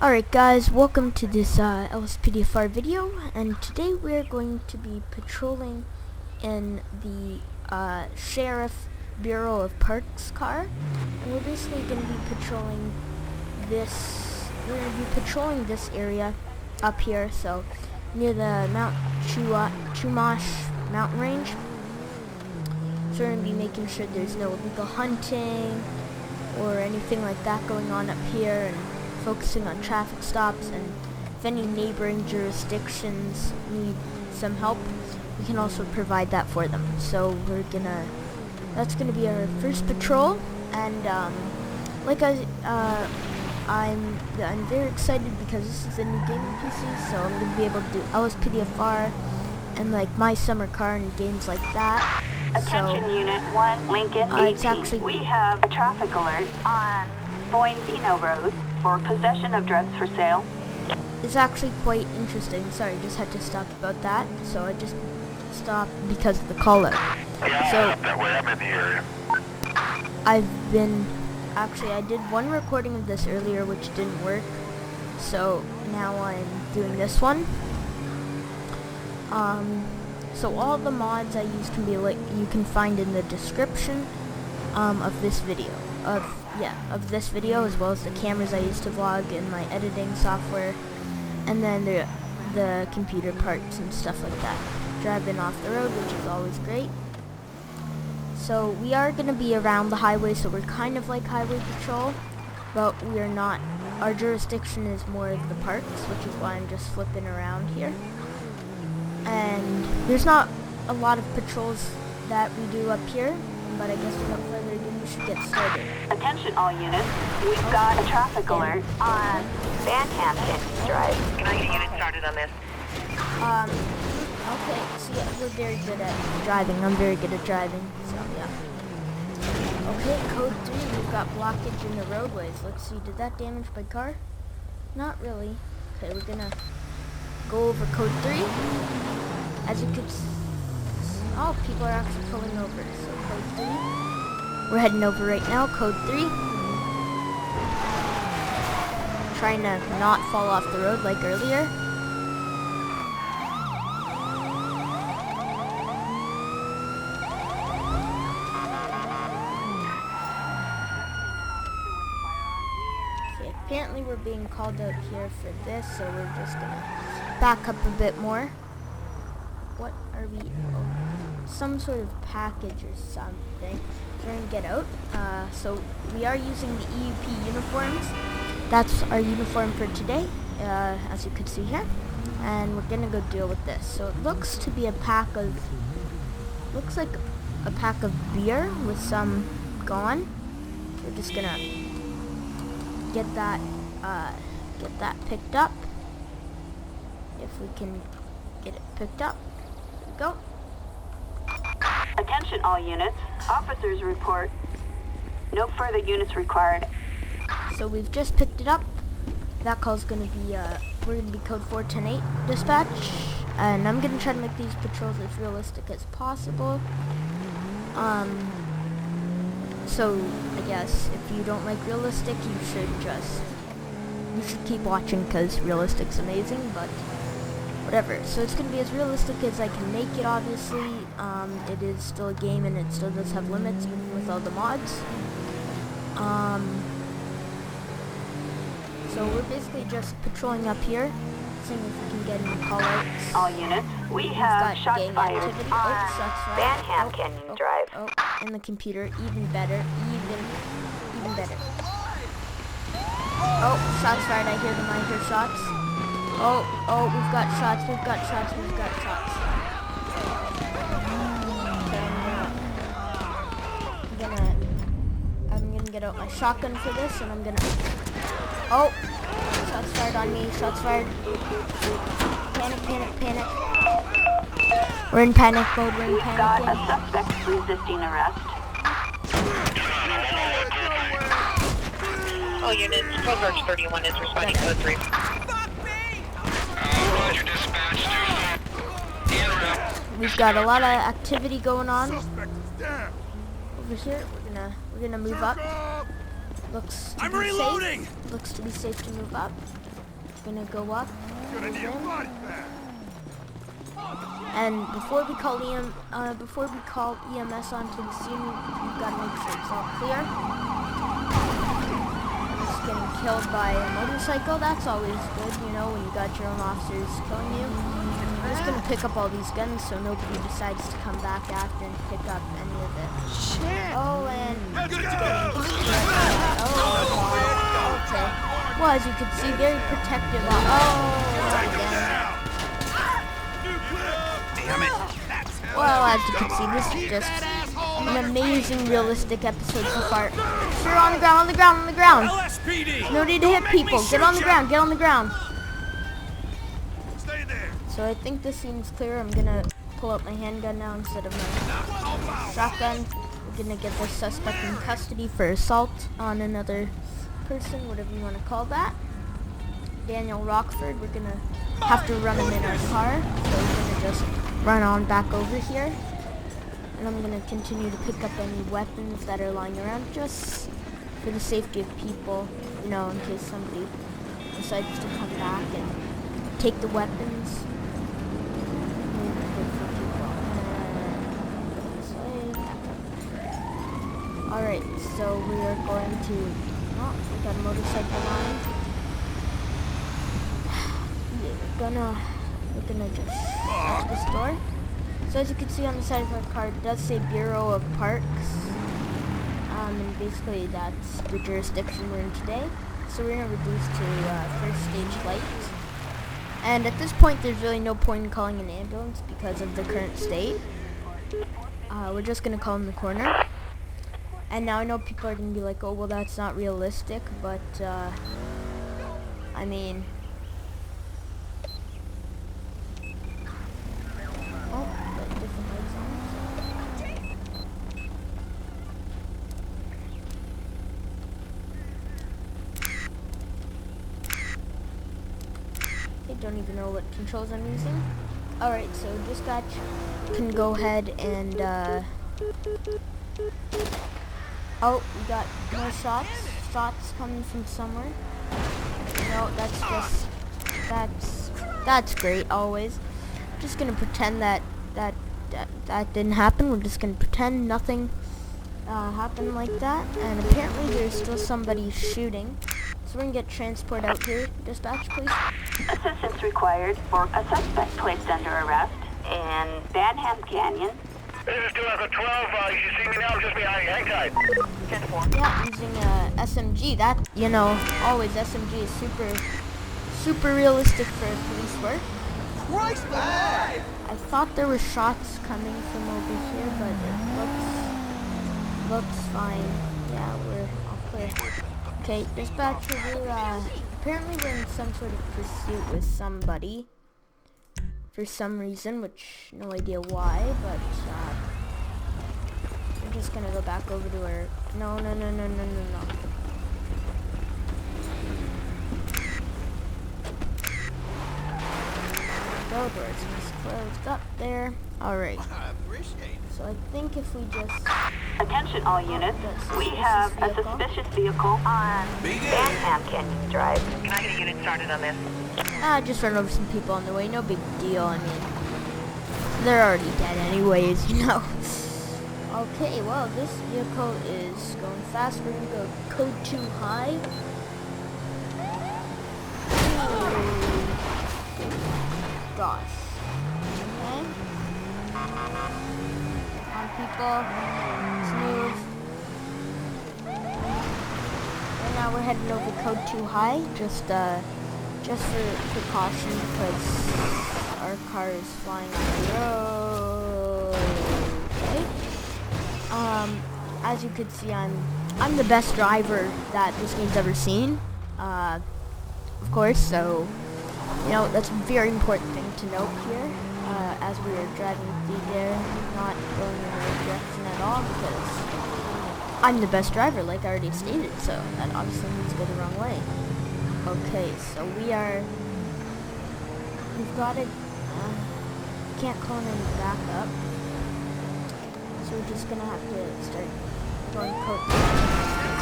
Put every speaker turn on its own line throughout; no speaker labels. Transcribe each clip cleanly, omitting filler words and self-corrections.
Alright guys, welcome to this Lspdfr video, and today we're going to be patrolling in the Sheriff Bureau of Parks car, and we're basically going to be patrolling this area up here, so near the Mount Chumash mountain range. So we're going to be making sure there's no illegal hunting or anything like that going on up here, and focusing on traffic stops, and if any neighboring jurisdictions need some help, we can also provide that for them. So that's gonna be our first patrol, and I'm very excited because this is a new gaming PC, so I'm gonna be able to do Lspdfr and like My Summer Car and games like that.
Attention Unit 1, Lincoln 18. We have a traffic alert on Boenzino Road for possession of drugs for sale.
It's actually quite interesting. Sorry, just had to stop about that. So I just stopped because of the call out.
Yeah, that way I'm in the area.
I did one recording of this earlier which didn't work. So now I'm doing this one. So all the mods I use you can find in the description of this video. Of this video, as well as the cameras I use to vlog and my editing software, and then the computer parts and stuff like that. Driving off the road, which is always great. So we are going to be around the highway, so we're kind of like highway patrol, but we are not. Our jurisdiction is more of the parks, which is why I'm just flipping around here. And there's not a lot of patrols that we do up here, but I guess without further ado, we should get started.
Attention all units, we've got a traffic alert on Van Hampton Drive.
Can I get a unit started on this?
Okay, so yeah, we're very good at driving. I'm very good at driving, so yeah. Okay, code 3, we've got blockage in the roadways. Let's see, did that damage my car? Not really. Okay, we're gonna go over code 3. As you could see, oh, people are actually pulling over, so code 3. We're heading over right now, code 3. Trying to not fall off the road like earlier. Okay, apparently we're being called out here for this, so we're just gonna back up a bit more. What are we? Oh, some sort of package or something. We're gonna get out. So we are using the EUP uniforms. That's our uniform for today, as you could see here. And we're gonna go deal with this. So it looks to be looks like a pack of beer with some gone. We're just gonna get that picked up. If we can get it picked up. Go.
Attention all units, officers report no further units required.
So we've just picked it up. That call's gonna be we're gonna be code 4108 dispatch, and I'm gonna try to make these patrols as realistic as possible. So I guess if you don't like realistic, you should keep watching, because realistic's amazing, but whatever. So it's gonna be as realistic as I can make it, obviously. It is still a game, and it still does have limits, even with all the mods. So we're basically just patrolling up here, seeing if we can get any call-outs.
All units, we have shots fired on Van Hampton Drive.
Oh, in the computer, even better, even better. Oh, shots fired, I hear shots. Oh, we've got shots. I'm gonna get out my shotgun for this, and I'm gonna, oh, shots fired on me, shots fired. Panic. We're in panic mode,
We've got a suspect resisting arrest.
All units, Code March 31 is responding code 3.
Roger, dispatch.
We've got a lot of activity going on over here. We're gonna move up. Looks to be safe to move up. Gonna go up. Move in. And before we call EMS onto the scene, we've got to make sure it's all clear. Just getting killed by a motorcycle, that's always good, you know, when you got your own officers killing you. I'm just gonna pick up all these guns so nobody decides to come back after and pick up any of it. Oh, and it's getting oh, okay. Well, as you can see, very protective. Again. Well, as you can see, this is just an amazing, realistic episode so far. Sure, on the ground, on the ground, on the ground.
Lspd.
No need to hit people. Get on the ground, get on the ground.
Stay there.
So I think this seems clear. I'm gonna pull out my handgun now instead of my shotgun. We're gonna get this suspect in custody for assault on another person, whatever you want to call that. Daniel Rockford, we're gonna have to run him in our car. So we're gonna just run on back over here. And I'm gonna continue to pick up any weapons that are lying around just for the safety of people, you know, in case somebody decides to come back and take the weapons. Alright, so we are going to, oh, we got a motorcycle line. We're gonna just shut this door. So as you can see on the side of our car, it does say Bureau of Parks. And basically that's the jurisdiction we're in today. So we're gonna reduce to first stage light. And at this point, there's really no point in calling an ambulance because of the current state. We're just gonna call in the corner. And now I know people are gonna be like, oh, well, that's not realistic, but, I mean, oh, got different lights on. I don't even know what controls I'm using. Alright, so dispatch can go ahead and, oh, we got more shots. Shots coming from somewhere. No, that's just, that's great, always. Just gonna pretend that didn't happen. We're just gonna pretend nothing happened like that. And apparently there's still somebody shooting. So we're gonna get transport out here. Dispatch, please.
Assistance required for a suspect placed under arrest in Banham Canyon.
This is 212, you should see me now, just behind you, hang tight.
10-4.
Yeah, using a SMG. That, you know, always SMG is super realistic for police work.
Christ, man!
I thought there were shots coming from over here, but it looks fine. Yeah, we're all clear. Okay, dispatcher, apparently we're in some sort of pursuit with somebody for some reason, which no idea why, but we're just gonna go back over to our, no. Go, doors just closed up there. Alright.
I appreciate it.
So I think if we just,
Attention all units, we have a suspicious vehicle on Banham Canyon Drive.
Can I get a unit started on this?
just run over some people on the way, no big deal, I mean, they're already dead anyways, you know. Okay, well, this vehicle is going fast. We're gonna go code 2 high. Gosh. Okay. On people. Smooth. Right now we're heading over code 2 high. Just for precaution because our car is flying on the road. Okay. As you could see, I'm the best driver that this game's ever seen. Of course, so you know that's a very important thing to note here. As we are driving through there, not going in the right direction at all because I'm the best driver, like I already stated. So that obviously means go the wrong way. Okay, so we've got it, can't call any backup, so we're just gonna have to start going code 3.
For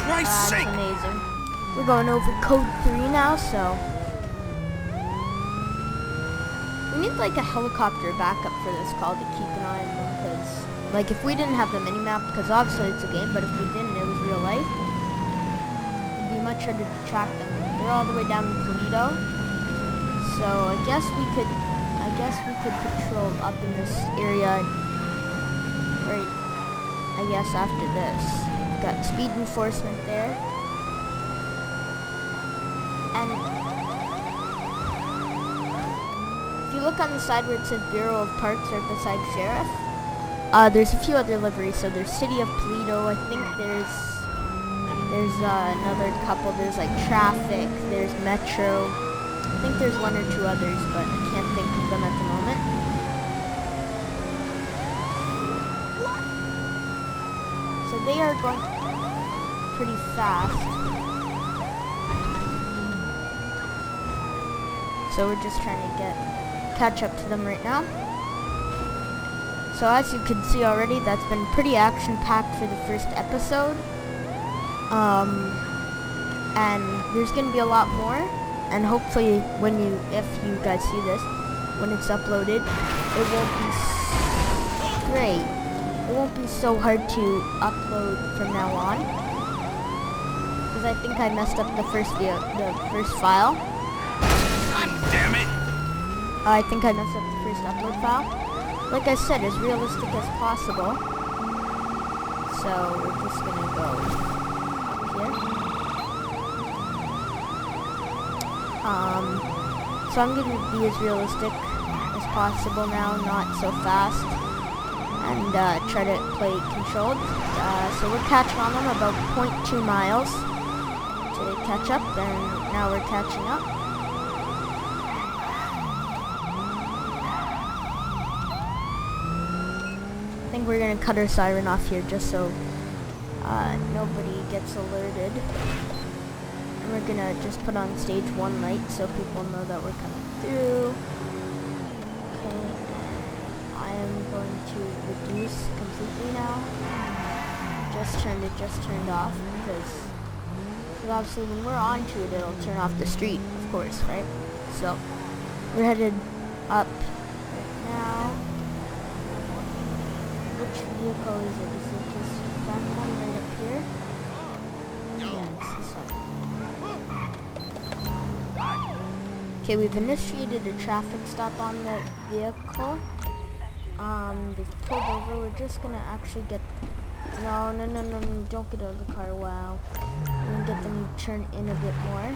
Christ's
That's
sake!
amazing. We're going over code 3 now, so We need like a helicopter backup for this call to keep an eye on them, because like if we didn't have the mini-map, because obviously it's a game, but if we didn't, it was real life, it'd be much harder to track them. They're all the way down in Toledo, so I guess we could patrol up in this area, right, I guess after this. We've got speed enforcement there, and if you look on the side where it says Bureau of Parks or beside Sheriff, there's a few other liveries. So there's City of Toledo, I think there's another couple, there's like Traffic, there's Metro, I think there's one or two others, but I can't think of them at the moment. So they are going pretty fast. So we're just trying to catch up to them right now. So as you can see already, that's been pretty action-packed for the first episode. And there's gonna be a lot more, and hopefully if you guys see this, when it's uploaded, it won't be great. It won't be so hard to upload from now on, because I think I messed up the first file.
God damn it!
I think I messed up the first upload file. Like I said, as realistic as possible. So we're just gonna go up here. So I'm gonna be as realistic as possible now, not so fast, and try to play controlled. So we're catching on them about 0.2 miles to catch up, and now we're catching up. I think we're gonna cut our siren off here just so nobody gets alerted. And we're gonna just put on stage 1 light so people know that we're coming through. Okay, I am going to reduce completely now. Just turned off because obviously when we're onto it, it'll turn off the street, of course, right? So we're headed up right now. Which vehicle is it? Is it just that one right up here? Yeah, it's this one. Okay, we've initiated a traffic stop on the vehicle. They've pulled over. We're just gonna actually get... No, don't get out of the car, wow. We're gonna get them to turn in a bit more.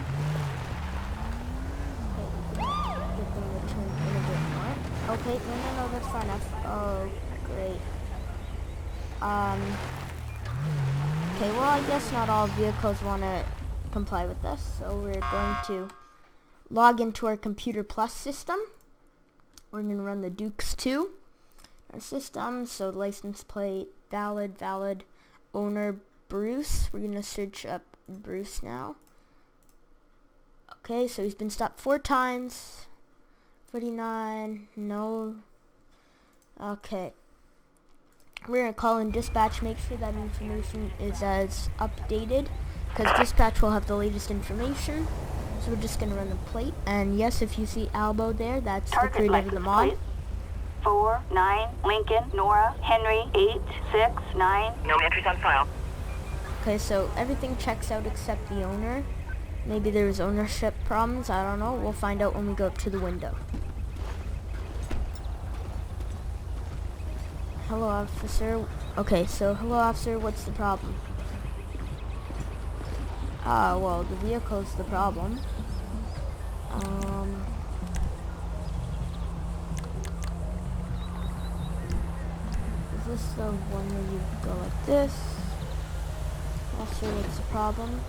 Okay, get them to turn in a bit more. Okay, no, that's far enough. Oh, great. Okay, well, I guess not all vehicles want to comply with this, so we're going to log into our Computer Plus system. We're going to run the Dukes 2, our system, so license plate, valid, owner, Bruce. We're going to search up Bruce now. Okay, so he's been stopped 4 times, 49, no, okay. We're going to call in dispatch, make sure that information is as updated, because dispatch will have the latest information. So we're just going to run the plate, and yes, if you see Albo there, that's the creator of the mod.
49 Lincoln, Nora, Henry, 869.
No entries on file.
Okay, so everything checks out except the owner. Maybe there was ownership problems, I don't know. We'll find out when we go up to the window. Hello, officer. Okay, so hello, officer. What's the problem? Well, the vehicle's the problem. Is this the one where you go like this? Officer, what's the problem?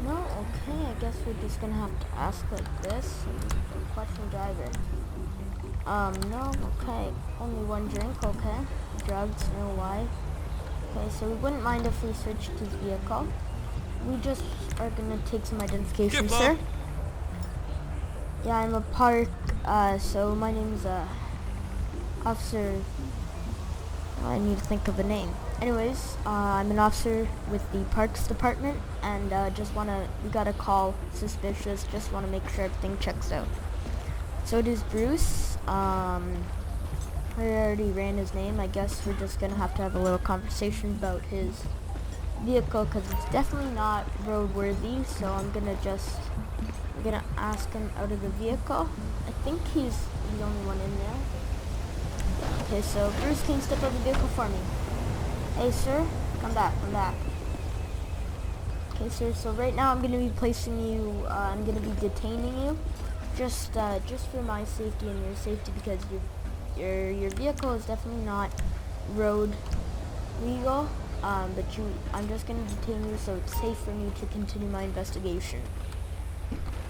No, okay, I guess we're just gonna have to ask like this and question driver. No, okay, only 1 drink, okay. Drugs, no, why? Okay, so we wouldn't mind if we switched his vehicle. We just are gonna take some identification, sir. Yeah, I'm a park, so my name's, Officer, I need to think of a name. Anyways, I'm an officer with the Parks Department, and we got a call suspicious, just wanna make sure everything checks out. So it is Bruce. I already ran his name. I guess we're just gonna have to have a little conversation about his vehicle, because it's definitely not roadworthy, so I'm gonna ask him out of the vehicle. I think he's the only one in there. Okay, so Bruce, can you step out of the vehicle for me? Hey, sir, come back. Okay, sir, so right now I'm going to be placing you, I'm going to be detaining you, just for my safety and your safety, because your vehicle is definitely not road legal, but I'm just going to detain you so it's safe for me to continue my investigation.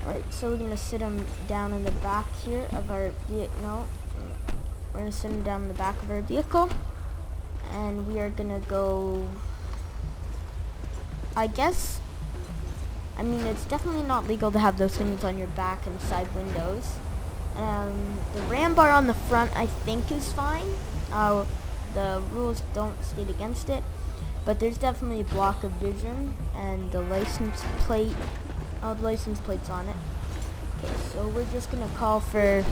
Alright, so we're going to sit him down in the back here of our vehicle. We're going to sit him down in the back of our vehicle, and we are going to go, it's definitely not legal to have those things on your back and side windows. The ram bar on the front, I think, is fine. The rules don't state against it, but there's definitely a block of vision, and the license plate's on it. Okay, so we're just going to call for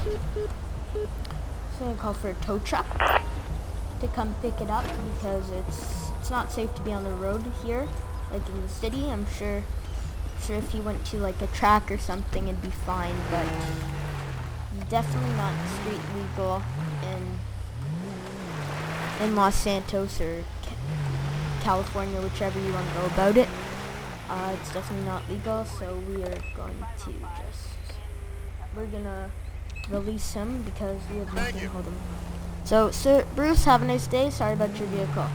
a tow truck to come pick it up, because it's not safe to be on the road here, like in the city. I'm sure if you went to like a track or something, it'd be fine, but definitely not street legal in Los Santos or California, whichever you want to go about it. It's definitely not legal, so we're gonna release him because we have nothing to hold him. So, Sir Bruce, have a nice day. Sorry about your vehicle.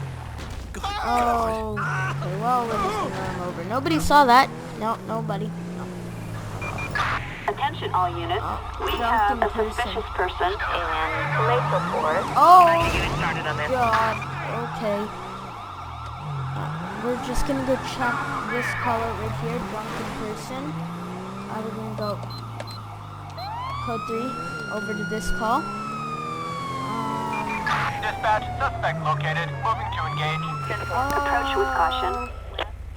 Oh, okay, well, we're just gonna run him over. Nobody saw that. No, nobody. No.
Attention all units. We have a suspicious person and police report.
Oh,
Unit started on this.
God. Okay. We're just gonna go check this call out right here, drunken person. We're gonna go code 3 over to this call.
Dispatch, suspect located. Moving to engage.
Approach with caution.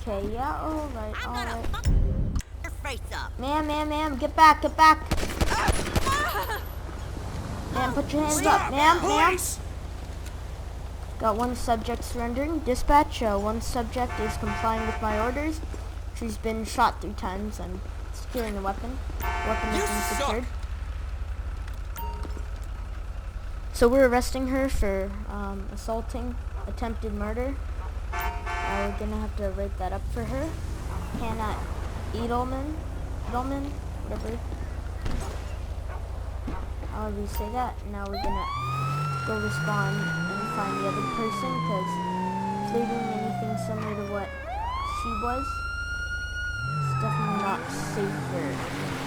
Okay, yeah, alright.
Your face up.
Ma'am, get back. Ma'am, put your hands up, ma'am. Got one subject surrendering. Dispatch, one subject is complying with my orders. She's been shot 3 times. I'm securing a weapon. Weapon has been secured. So we're arresting her for assaulting, attempted murder. We're gonna have to write that up for her. Hannah Edelman, whatever. However you say that. Now we're gonna go respond and find the other person, because if they're doing anything similar to what she was, it's definitely not safe for a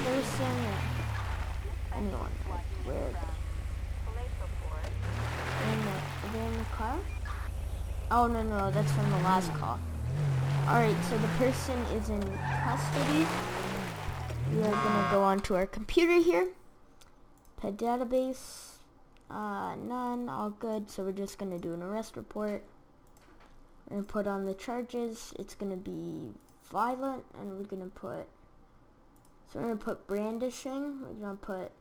person or anyone. Where are they? Are they in the car? Oh, no, that's from the last call. Alright, so the person is in custody. We are going to go onto our computer here. Pet database. None, all good. So we're just going to do an arrest report. We're going to put on the charges. It's going to be violent, and we're going to put brandishing. We're going to put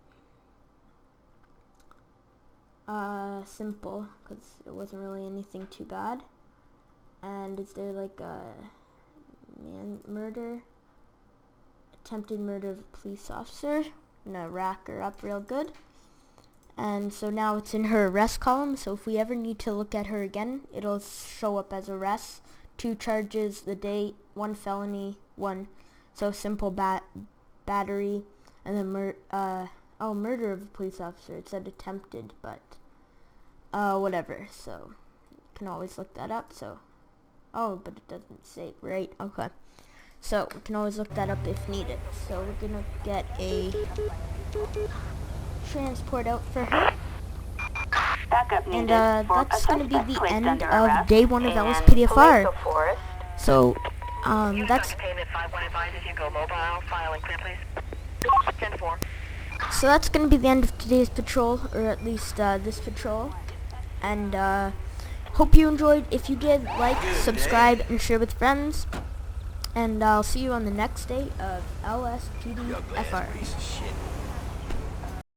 simple, because it wasn't really anything too bad. And is there like a murder, attempted murder of a police officer? I'm gonna rack her up real good. And so now it's in her arrest column, so if we ever need to look at her again, it'll show up as arrests. 2 charges, the date, 1 felony, 1 simple battery, and then murder of a police officer. It said attempted, but whatever. So you can always look that up. But it doesn't say, right? Okay. So we can always look that up if needed. So we're gonna get a transport out for her.
Backup
And
needed for
that's
a
going to be
suspect
the
placed
end
under
of
arrest
day 1 of
in
Lspdfr.
Police Forest.
So
That's payment 51 advises you go mobile. File and clear, please. 10-4.
So that's going to be the end of today's patrol, or at least this patrol. And Hope you enjoyed. If you did, like, subscribe, and share with friends. And I'll see you on the next day of Lspdfr.
Piece of shit.